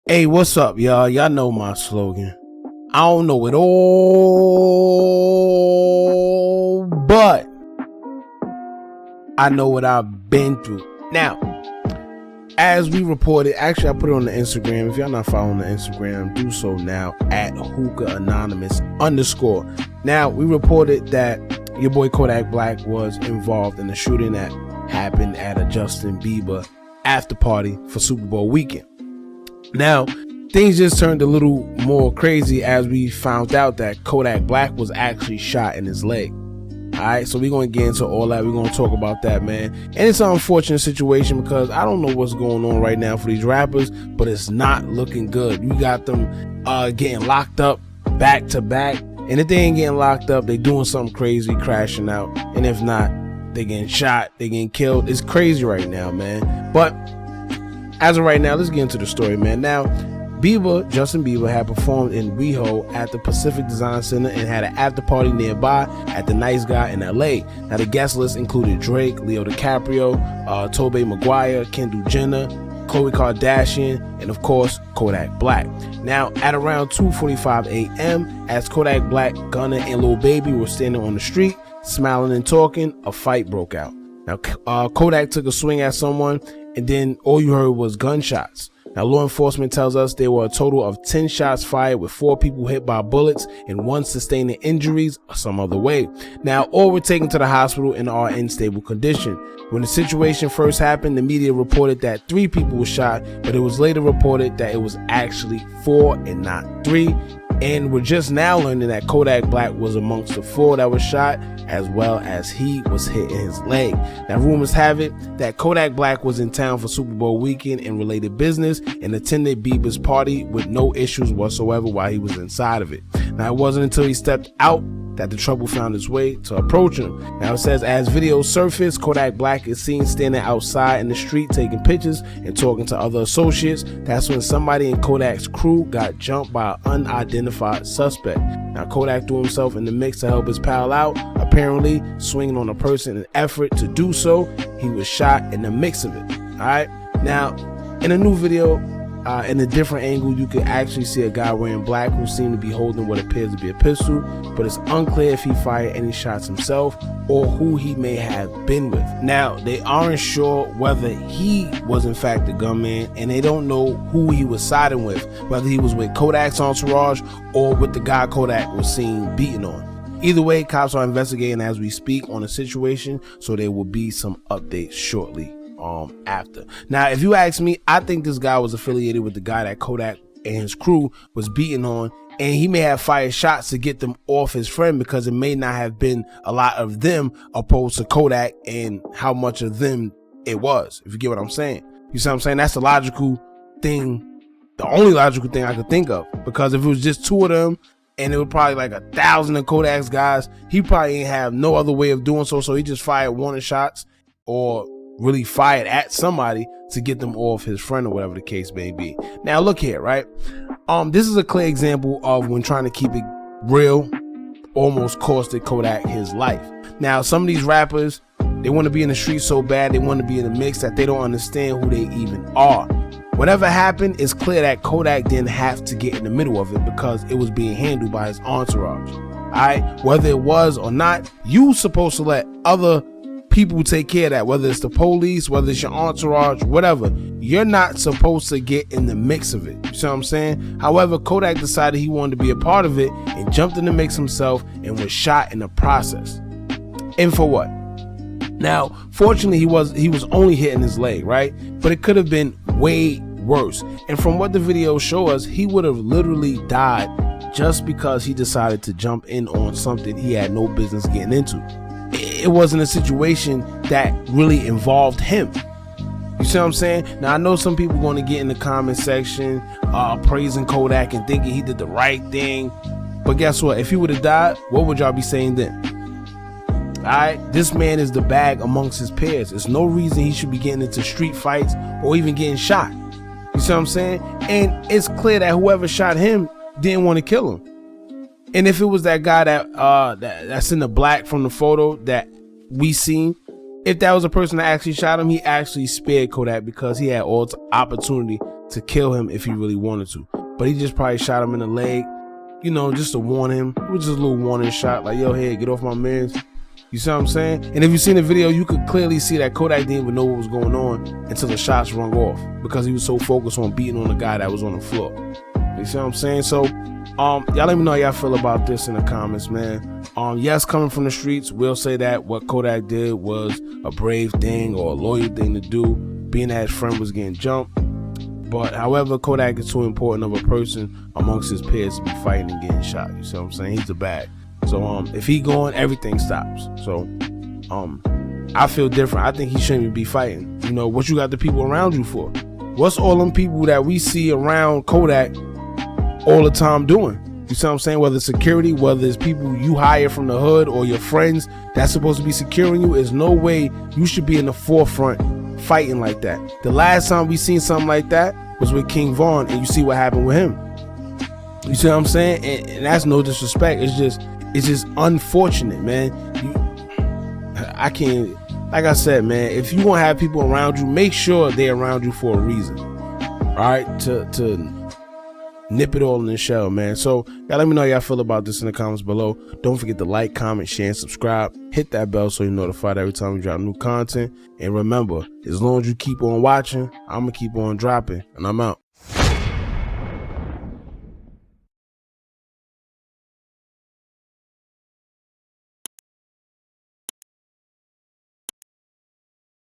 Hey, what's up, y'all? Y'all know my slogan. I don't know it all, but I know what I've been through. Now, as we reported, actually I put it on the Instagram. If y'all not following the Instagram, do so now at hookah_anonymous_. Now, we reported that your boy Kodak Black was involved in the shooting that happened at a Justin Bieber after party for Super Bowl weekend. Now, things just turned a little more crazy as we found out that Kodak Black was actually shot in his leg. Alright, so we're going to get into all that. We're going to talk about that, man. And it's an unfortunate situation because I don't know what's going on right now for these rappers, but it's not looking good. You got them getting locked up back to back. And if they ain't getting locked up, they doing something crazy, crashing out. And if not, they getting shot, they getting killed. It's crazy right now, man. But as of right now, let's get into the story, man. Now, Justin Bieber had performed in WeHo at the Pacific Design Center and had an after party nearby at the Nice Guy in LA. Now, the guest list included Drake, Leo DiCaprio, Tobey Maguire, Kendall Jenner, Khloe Kardashian, and of course, Kodak Black. Now, at around 2:45 a.m., as Kodak Black, Gunna, and Lil Baby were standing on the street, smiling and talking, a fight broke out. Now, Kodak took a swing at someone, and then all you heard was gunshots. Now, law enforcement tells us there were a total of 10 shots fired with 4 people hit by bullets and 1 sustaining injuries some other way. Now, all were taken to the hospital and are in stable condition. When the situation first happened, the media reported that 3 people were shot, but it was later reported that it was actually 4 and not 3. And we're just now learning that Kodak Black was amongst the 4 that was shot, as well as he was hit in his leg. Now, rumors have it that Kodak Black was in town for Super Bowl weekend and related business and attended Bieber's party with no issues whatsoever while he was inside of it. Now, it wasn't until he stepped out that the trouble found its way to approach him. Now, it says as videos surface, Kodak Black is seen standing outside in the street taking pictures and talking to other associates. That's when somebody in Kodak's crew got jumped by an unidentified suspect. Now, Kodak threw himself in the mix to help his pal out, apparently swinging on a person in an effort to do so. He was shot in the mix of it. Alright, now in a new video, in a different angle, you can actually see a guy wearing black who seemed to be holding what appears to be a pistol, but it's unclear if he fired any shots himself or who he may have been with. Now, they aren't sure whether he was in fact the gunman, and they don't know who he was siding with, whether he was with Kodak's entourage or with the guy Kodak was seen beating on. Either way, cops are investigating as we speak on the situation, so there will be some updates shortly after. Now, if you ask me, I think this guy was affiliated with the guy that Kodak and his crew was beating on, and he may have fired shots to get them off his friend because it may not have been a lot of them opposed to Kodak and how much of them it was, if you get what I'm saying. You see what I'm saying? That's the logical thing, the only logical thing I could think of, because if it was just 2 of them and it was probably like 1,000 of Kodak's guys, he probably ain't have no other way of doing so he just fired one of shots or really fired at somebody to get them off his friend or whatever the case may be. Now, look here, right? This is a clear example of when trying to keep it real almost costed Kodak his life. Now, some of these rappers, they want to be in the street so bad, they want to be in the mix that they don't understand who they even are. Whatever happened, it's clear that Kodak didn't have to get in the middle of it because it was being handled by his entourage. Alright, whether it was or not, you supposed to let other people take care of that, whether it's the police, whether it's your entourage, whatever. You're not supposed to get in the mix of it. You see what I'm saying? However, Kodak decided he wanted to be a part of it and jumped in the mix himself and was shot in the process. And for what? Now, fortunately, he was only hitting his leg, right? But it could have been way worse. And from what the videos show us, he would have literally died just because he decided to jump in on something he had no business getting into. It wasn't a situation that really involved him. You see what I'm saying? Now, I know some people going to get in the comment section praising Kodak and thinking he did the right thing. But guess what? If he would have died, what would y'all be saying then? Alright, this man is the bag amongst his peers. There's no reason he should be getting into street fights or even getting shot. You see what I'm saying? And it's clear that whoever shot him didn't want to kill him. And if it was that guy that's in the black from the photo that we seen, if that was a person that actually shot him, he actually spared Kodak because he had all the opportunity to kill him if he really wanted to. But he just probably shot him in the leg, you know, just to warn him. It was just a little warning shot, like, yo, hey, get off my mans. You see what I'm saying? And if you seen the video, you could clearly see that Kodak didn't even know what was going on until the shots rung off, because he was so focused on beating on the guy that was on the floor. You see what I'm saying? So, y'all let me know how y'all feel about this in the comments, man. Yes, coming from the streets, we'll say that what Kodak did was a brave thing or a loyal thing to do, being that his friend was getting jumped. But however, Kodak is too important of a person amongst his peers to be fighting and getting shot. You see what I'm saying? He's a bag. So if he going, everything stops. So I feel different. I think he shouldn't even be fighting. You know, what you got the people around you for? What's all them people that we see around Kodak all the time doing? You see what I'm saying? Whether it's security, whether it's people you hire from the hood or your friends that's supposed to be securing you, there's no way you should be in the forefront fighting like that. The last time we seen something like that was with King Von, and you see what happened with him. You see what I'm saying? And that's no disrespect. It's just unfortunate, man. I can't, like I said, man, if you want to have people around you, make sure they're around you for a reason. All right? To nip it all in the shell, man. So y'all let me know how y'all feel about this in the comments below. Don't forget to like, comment, share, and subscribe. Hit that bell so you're notified every time we drop new content. And remember, as long as you keep on watching, I'm gonna keep on dropping, and I'm out.